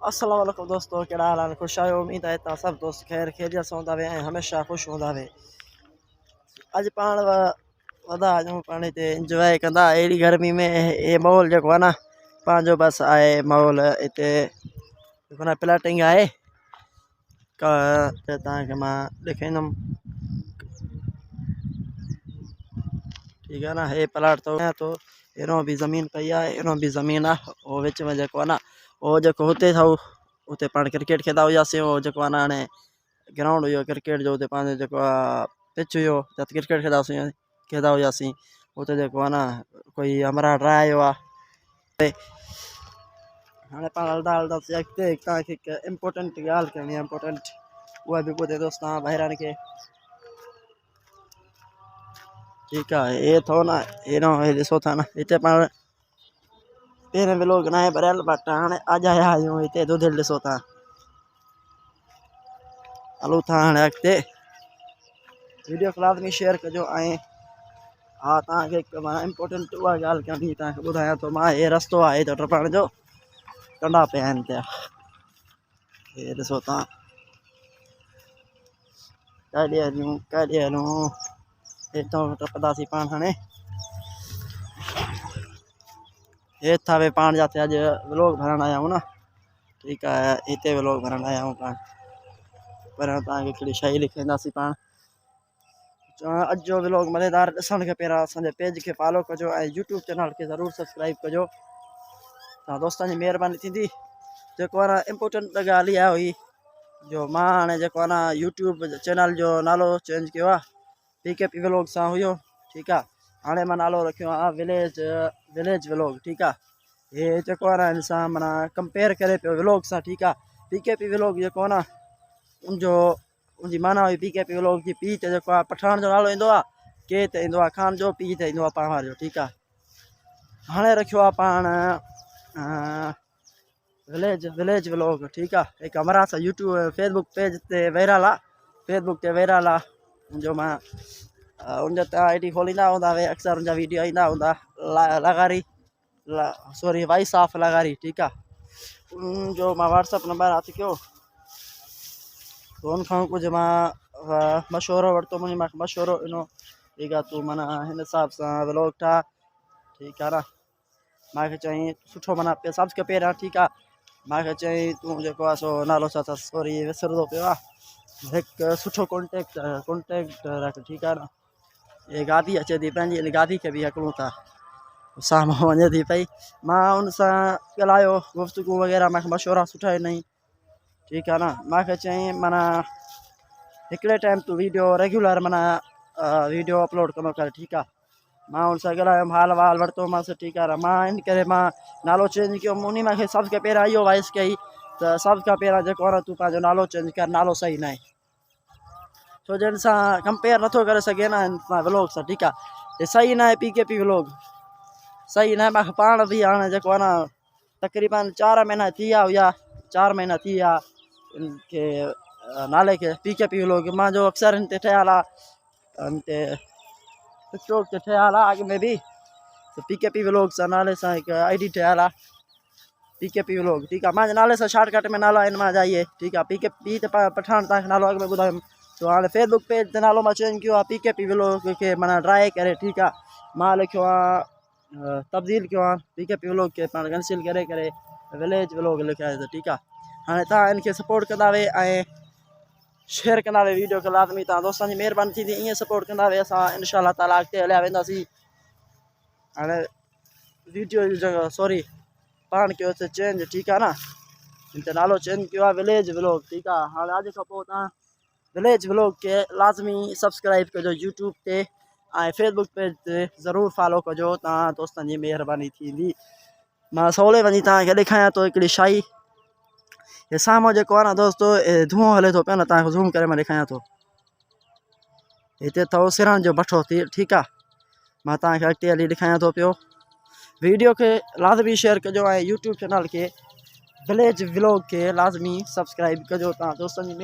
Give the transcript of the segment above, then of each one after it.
अस्सलाम वालेकुम दोस्तों, कहिड़ा हाल आहिनि? ख़ुशि आहियो? उमेद आहे तव्हां सभु दोस्त ख़ैर ख़ैरियत सां हूंदा ऐं हमेशह ख़ुशि हूंदा। अॼु पाण वधा आहियूं, पाण हिते इंजॉय कंदा। अहिड़ी गर्मी में हे माहौल जेको आहे न पंहिंजो बसि आहे। माहौल हिते जेको न प्लाटिंग आहे त तव्हांखे मां ॾेखारींदुमि, ठीकु आहे न। हे प्लाट थो एरो भी ज़मीन पई आहे, एरो भी ज़मीन आहे। उहो विच में जेको आहे न उहो जेको हुते अथव, हुते पाण क्रिकेट खेॾंदा हुआसीं। उहो जेको आहे न हाणे ग्राउंड हुयो क्रिकेट जो, हुते पंहिंजो जेको आहे पिच हुयो, त क्रिकेट खेॾंदा हुआसीं। हुते जेको आहे न कोई हमरा ड्राए आयो आहे। हाणे पाण हलंदा हलंदासीं अॻिते। तव्हांखे हिकु इम्पोर्टेंट ॻाल्हि करणी आहे, इम्पोर्टेंट, उहा बि ॿुधे दोस्त तव्हां ॿाहिरां खे, ठीकु आहे। हे अथव न हेॾो, हे ॾिसो था न, हिते पाण पहिरें व्लॉग न आहे भरियल, बट हाणे अॼु आया आहियूं हिते। दुधिल ॾिसो था। हलूं था हाणे अॻिते। वीडियो खे लाज़मी शेयर कजो। ऐं हा, तव्हांखे हिकु मां इम्पोर्टेंट उहा ॻाल्हि करणी तव्हांखे ॿुधायां थो मां। हे रस्तो आहे हिते टपण जो, कंडा पिया आहिनि हिते। हे ॾिसो तव्हां, काॾे हलूं हितां टपंदासीं पाण। हाणे हे था वे पाण जिते अॼु व्लॉग भरण आया आहियूं न, ठीकु आहे। हिते व्लॉग भरण आया आहियूं पाण। पर तव्हांखे हिकिड़ी शइ लिखाईंदासीं पाण। अॼु जो व्लॉग मज़ेदार ॾिसण खां पहिरियों असांजे पेज खे फॉलो कजो ऐं यूट्यूब चैनल खे ज़रूरु सब्सक्राइब कजो। तव्हां दोस्तनि जी महिरबानी थींदी। जेको आहे न इम्पोर्टेंट ॻाल्हि इहा हुई जो मां हाणे जेको आहे न यूट्यूब चैनल जो नालो चेंज कयो आहे। PKP व्लॉग सां हुयो, ठीकु आहे। हाणे मां नालो रखियो आहे विलेज व्लॉग, ठीकु आहे। हे जेको आहे न हिन सां माना कंपेयर करे पियो व्लॉग सां, ठीकु आहे। PKP व्लॉग जेको आहे न उनजी माना हुई PKP व्लॉग जी पी ते जेको आहे पठान जो नालो ईंदो आहे, के ते ईंदो आहे खान जो, पी ते ईंदो आहे पहाड़ जो, ठीकु आहे। हाणे रखियो आहे पाण विलेज व्लॉग, ठीकु आहे। हिकु हमरा सां यूट्यूब फेसबुक पेज ते वायरल आहे, फेसबुक ते वायरल आहे। जो मां उनते ID खोलींदा हूंदा वे, अक्सर उनजा वीडियो ईंदा हूंदा। सॉरी वॉइस ऑफ लगारी, ठीकु आहे। उनजो मां व्हाट्सअप नंबर हासिल कयो, तो उनखां कुझु मां मशवरो वरितो। मुंहिंजी मूंखे मशवरो ॾिनो, ठीकु आहे, तूं माना हिन हिसाब सां व्लॉग ठाह, ठीकु आहे न। मूंखे चई सुठो माना सभु खां पहिरियां, ठीकु आहे। मूंखे चई तूं जेको आहे सो नालो छा अथसि, सॉरी विसरंदो पियो आहे, हिकु सुठो कॉन्टेक्ट रख, ठीकु आहे न। हे गादी अचे थी, पंहिंजी हिन गादी खे बि हकिलूं था, साम्हूं वञे थी पई। मां उन सां ॻाल्हायो, गुफ़्तगू वग़ैरह, मूंखे मशवरा सुठा ॾिनई, ठीकु आहे न। मूंखे चई माना हिकिड़े टाइम तूं वीडियो रेगुलर माना वीडियो अपलोड कंदो कर, ठीकु आहे। मां हुन सां ॻाल्हायुमि, हाल वाल वरितोमांसि, ठीकु आहे। मां इन करे मां नालो चेंज कयो। उन मूंखे सभु खां पहिरियां इहो वॉइस कई त सभु खां पहिरियां जेको आहे न तूं पंहिंजो नालो चेंज कर, नालो सही न आहे। छो जो हिन सां कंपेयर नथो करे सघे न, हिन सां व्लॉग सां, ठीकु आहे। हे सही न आहे, PKP व्लॉग सही न आहे। मूंखे पाण बि हाणे जेको आहे न तक़रीबन 4 महीना थी विया हुया, 4 महीना थी विया इनखे नाले खे PKP व्लॉग। मुंहिंजो अक्सर हिन ते ठहियल आहे, हिन ते टिकटॉक ते ठहियल आहे अॻु में बि। PKP व्लॉग सां नाले सां हिकु ID ठहियल आहे, PKP व्लॉग, ठीकु आहे। मुंहिंजे नाले सां शॉर्टकट में नाला आहिनि मुंहिंजा इहे, ठीकु आहे। PKP त पठान तव्हांखे नालो अॻु में ॿुधायुमि। तो हाणे फेसबुक पेज ते नालो मां चेंज कयो आहे, PKP व्लॉग खे माना ड्राए करे, ठीकु आहे। मां लिखियो आहे तब्दील कयो आहे, PKP व्लॉग खे पाण कैंसिल करे विलेज व्लॉग लिखियो आहे, ठीकु आहे। हाणे तव्हां इनखे सपोर्ट कंदा वे ऐं शेयर कंदा वे वीडियो खे लाज़मी। तव्हां दोस्तनि जी महिरबानी थींदी, ईअं सपोर्ट कंदा वे, असां इंशाअल्लाह ताला अॻिते हलिया वेंदासीं। हाणे वीडियो जी जॻह सॉरी पाण कयोसीं चेंज, ठीकु आहे न। हिन ते नालो चेंज कयो आहे विलेज व्लॉग, ठीकु आहे। हाणे अॼु खां पोइ तव्हां विलेज व्लॉग खे लाज़मी सब्सक्राइब कजो यूट्यूब ते ऐं फेसबुक पेज ते ज़रूरु फॉलो कजो। तव्हां दोस्तनि जी महिरबानी थींदी। मां सवले वञी तव्हांखे ॾेखारियां थो हिकिड़ी शइ। हे साम्हूं जेको आहे न दोस्तो, धुओं हले थो पियो न, तव्हांखे ज़ूम करे मां ॾेखारियां थो। हिते अथव सिरण जो भठो थी, ठीकु आहे। मां तव्हांखे अॻिते हली ॾेखारियां थो पियो। वीडियो खे लाज़मी शेयर कजो ऐं यूट्यूब चैनल खे विलेज व्लॉग खे लाज़मी सब्सक्राइब कजो। तव्हां दोस्तनि जी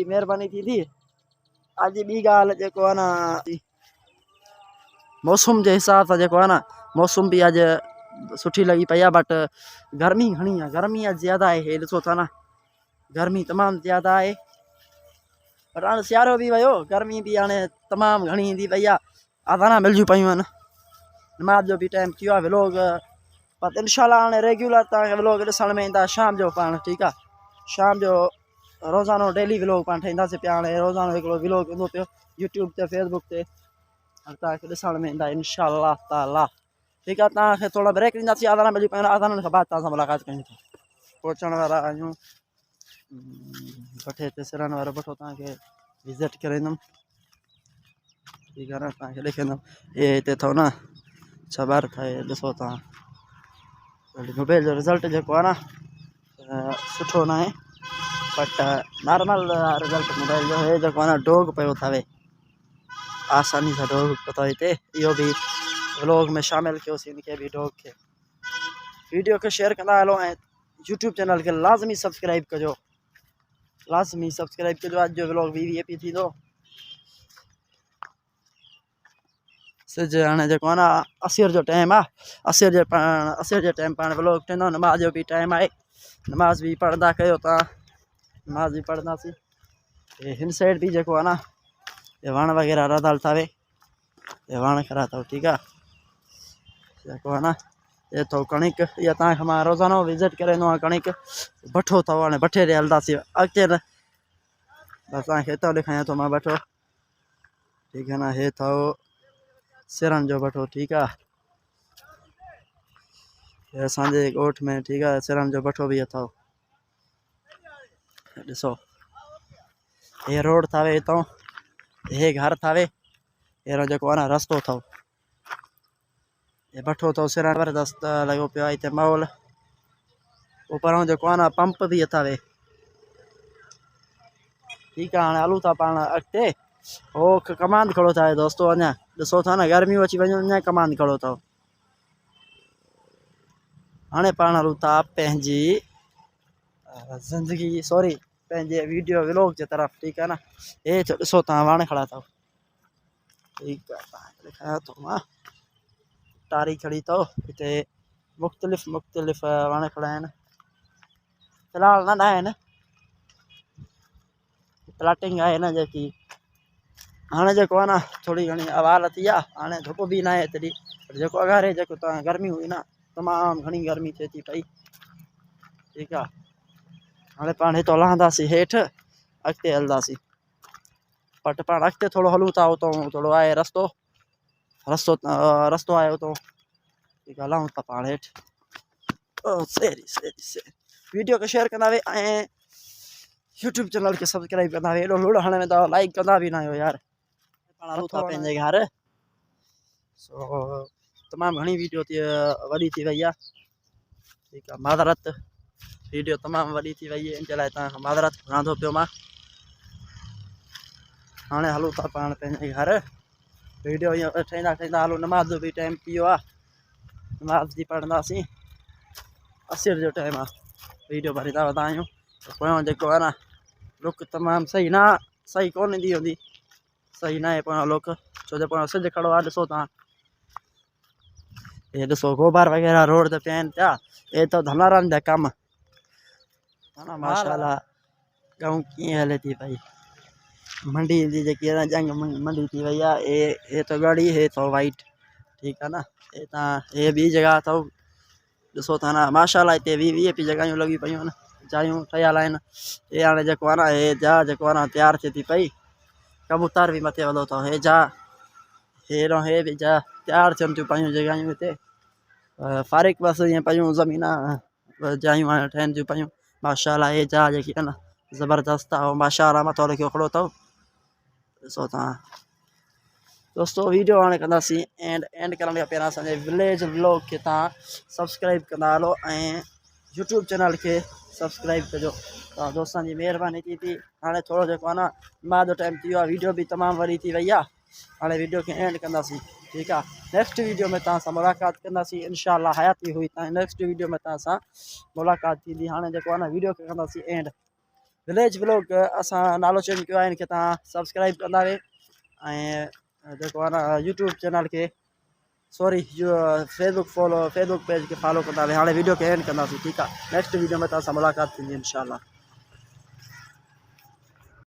महिरबानी थींदी। अॼु ॿी ॻाल्हि जेको आहे न, मौसम जे हिसाब सां जेको आहे न, मौसम बि अॼु सुठी लगी पई आहे। बट गर्मी घणी आहे, गर्मी ज़्यादा आहे। हे ॾिसो था न, गर्मी तमामु ज़्यादा आहे। पर हाणे सियारो बि वियो, गर्मी बि हाणे तमामु घणी ईंदी पई आहे। अदाना मिलजियूं पियूं आहिनि, नमाज़ जो बि टाइम थी वियो आहे। व्लॉग पर इंशाल्लाह हाणे रेगुलर तव्हांखे व्लॉग ॾिसण में ईंदा शाम जो पाण, ठीकु आहे। शाम जो रोज़ानो डेली व्लॉग पाण ठाहींदासीं पिया। हाणे रोज़ानो हिकिड़ो व्लॉग ईंदो पियो यूट्यूब ते, फेसबुक ते, तव्हांखे ॾिसण में ईंदा इंशाल्लाह ताला, ठीकु आहे। तव्हांखे थोरा ब्रेक ॾींदासीं, अदाना मिली पियूं आहिनि, अदाननि खां बाद तव्हां सां मुलाक़ात कयूं था। पहुचण वारा आहियूं भठे ते, सिरनि वारो भठो तव्हांखे विज़िट कराईंदुमि, ठीकु आहे न। तव्हांखे ॾेखारींदुमि इहे हिते अथव न छह ॿार ठहे, ॾिसो तव्हां। मोबाइल जो रिज़ल्ट जेको आहे न सुठो न आहे, बट नॉर्मल रिज़ल्ट मोबाइल जो हे जेको आहे न डॉग पियो अथव, आसानी सां डॉग पियो अथव हिते। इहो बि व्लॉग में शामिलु कयोसीं, इनखे बि डॉग खे। वीडियो खे शेयर कंदा हलो ऐं यूट्यूब चैनल खे लाज़मी सब्सक्राइब कजो, लाज़मी सब्सक्राइब कजो। अॼु जो व्लॉग VIP थींदो। सिज हाणे जेको आहे न असर जो टाइम आहे, असर जे टाइम पाण व्लॉग ठाहींदो। नमाज़ जो बि टाइम आहे, नमाज़ बि पढ़ंदा कयो तव्हां, नमाज़ बि पढ़ंदासीं। हिन साइड बि जेको आहे न ये वण वग़ैरह रधल अथव, ये वण खरा अथव, ठीकु आहे। जेको आहे न ये अथव कणिक, इहा तव्हांखे मां रोज़ानो विज़िट कराईंदो आहियां। कणिक भठो अथव, हाणे भठे ते हलंदासीं अॻिते न, बसि तव्हांखे हितां ॾेखारियां थो मां भठो, ठीकु आहे न। हे अथव सिरनि जो भठो, ठीकु आहे। हे असांजे ॻोठ में, ठीकु आहे, सिरनि जो भठो बि अथव। ॾिसो हे रोड अथव हितां, हे घर अथव, अहिड़ो जेको आहे न रस्तो अथव। हे भठो अथव सिरण ज़बरदस्त लॻो पियो आहे हिते माहौल। ऊपरों जेको आहे न पंप बि अथव, ठीकु आहे। हाणे हलूं था पाण अॻिते। हो कमांद खड़ो अथव दोस्तो, अञा ॾिसो था न, गर्मियूं अची वञनि अञा कमांद खड़ो अथव। हाणे पाण हलूं था पंहिंजी ज़िंदगी, सॉरी पंहिंजे वीडियो व्लॉग जे तरफ़, ठीकु आहे न। हे ॾिसो तव्हां वण खड़ा अथव, ठीकु आहे। तव्हांखे ॾेखारियां थो मां, टारी खड़ी अथव हिते, मुख़्तलिफ़ वण खड़ा आहिनि। फ़िलहालु नंढा आहिनि, प्लाटिंग आहे न जेकी। हाणे जेको आहे न थोरी घणी अवाल थी आहे, हाणे धुप बि न आहे हेतिरी। जेको अगरि जेको तव्हां गर्मी हुई न, तमामु घणी गर्मी थिए थी पई, ठीकु आहे। हाणे पाण हितां लहंदासीं हेठि, अॻिते हलंदासीं। बट पाण अॻिते थोरो हलूं था, उतां थोरो आहे रस्तो आहे उतां, ठीकु आहे। हलूं था पाण हेठि। वीडियो खे शेयर कंदा वे ऐं यूट्यूब चैनल खे सब्सक्राइब कंदा वे। एॾो लुड़ हणे वेंदा लाइक कंदा बि न आहियो यार। पाण हलूं था पंहिंजे घर। सो तमामु घणी वीडियो वॾी थी वई आहे, ठीकु आहे। माज़रत, वीडियो तमामु वॾी थी वई आहे, इन जे लाइ तव्हांखां माज़रत घुरां थो पियो मां। हाणे हलूं था पाण पंहिंजे घर। वीडियो ईअं ठाहींदा हलूं, नमाज़ जो बि टाइम थी वियो आहे, नमाज़ बि पढ़ंदासीं। असर जो टाइम आहे, वीडियो भरींदा वेंदा आहियूं। पोयों जेको आहे न लुक तमामु सही कोन ईंदी हूंदी, सही न आहे पोयों लुक, छो जो पोयों सिज खड़ो आहे। ॾिसो तव्हां, हे ॾिसो गोबर वग़ैरह रोड ते पिया आहिनि पिया। हे त धनवारनि जा कम, माशाल्लाह। गांव कीअं हले थी पई, मंडी जी जेकी आहे न जंग मंडी थी वई आहे। हे त ॻड़ी, हे अथव वाइट, ठीकु आहे न। हे तव्हां, हे ॿी जॻह अथव, ॾिसो था न माशाल्लाह। हिते VIP जॻहियूं लॻी पियूं आहिनि, जायूं ठहियल आहिनि। हे हाणे जेको आहे न, हे जा जेको आहे न तयारु थिए थी पई, कबूतर बि मथे वधो अथव। हे जा, हे बि जा तयारु थियनि थियूं पियूं जॻहियूं हिते। फारिक बसि ईअं पियूं ज़मीन जायूं ठहनि थियूं पियूं, माशाल्लाह। हे जा जेकी आहे न ज़बरदस्त आहे, माशाल्लाह मथो लिखियो खड़ो अथव, ॾिसो तव्हां। दोस्तो वीडियो हाणे कंदासीं एंड करण खां पहिरियों असांजे विलेज व्लॉग खे तव्हां सब्सक्राइब कंदा हलो ऐं यूट्यूब चैनल खे सब्सक्राइब कजो, तव्हां दोस्तनि जी महिरबानी थी। हाणे थोरो जेको आहे न नमाज़ जो टाइम थी वियो आहे, वीडियो बि तमामु वॾी थी वई आहे। हाणे वीडियो खे एंड कंदासीं, ठीकु आहे। नेक्स्ट वीडियो में तव्हां सां मुलाक़ात कंदासीं इंशाल्लाह। हयाती हुई तव्हां, नेक्स्ट वीडियो में तव्हां सां मुलाक़ात थींदी। हाणे जेको आहे न वीडियो खे कंदासीं एंड। विलेज व्लॉग असां नालो चेंज कयो आहे, इनखे तव्हां सब्सक्राइब कंदा वे ऐं जेको आहे न यूट्यूब चैनल खे सॉरी जो फेसबुक पेज खे फॉलो कंदा हाणे वीडियो खे एंड कंदासीं, ठीकु आहे। नेक्स्ट वीडियो में तव्हां सां मुलाक़ात थींदी इंशाअल्लाह।